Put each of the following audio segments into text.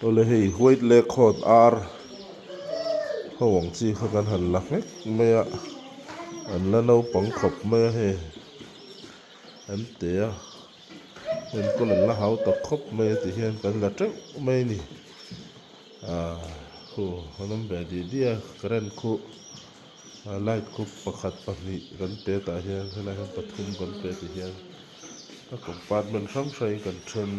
ole hei huait le khot ar hawang chi kha kan han lak mek me an la no pang khop me he an te en ko la hau ta khop me ti hian kan la treu me ni ho hanam be di dia karen khu light khu pakhat pahni kan pe ta hian hela han pathum kan pe ti hian a compartment sang sai kan thun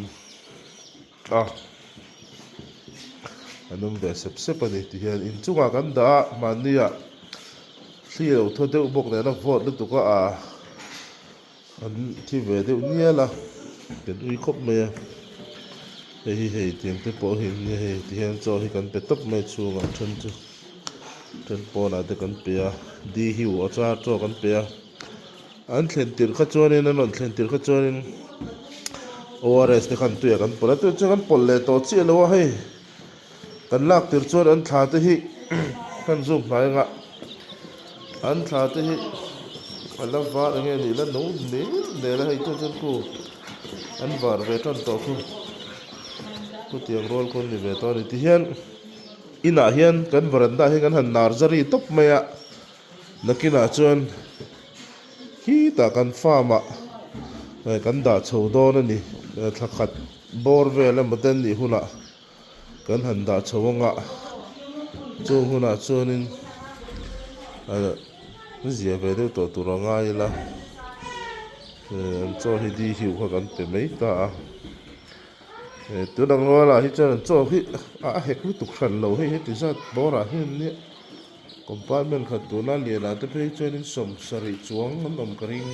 anum be sep ani ti hian in chunga kan da mania thliu tho deuh bok ne na vote lu tuka an thi ve deuh niala ten ui khop me hei tiang te po hin ni hei ti hian cho hi kan pe top me chunga thun chu ten po na te kan pe di hiu acha cho kan pe an thlen tir kha chuanin an on thlen tir kha chuanin ORS te kan tuya kan pola tu kan pol le to chi lo hei kan lak tir chuan an thla te hi kan zoom hlai nga an thla te hi ala var nge ni la no ne la hei to chen ku an var ve ton to ku tiang rol kon ni ve to ni ti hian ina hian kan veranda hi kan han nar zari top maya nakina chuan hi ta kan farma kan da chho don ani thakhat bor vela moten ni huna kan han da chhonga chu huna chuanin zia ve de to turanga ila cho hi di hiu kha kan pe mai ta tu dang wala hi chuan cho hi hek lu tuk hran lo hi ti zat bora hin ni compartment khat tu na le la te pe chuanin som sari chuang nom kring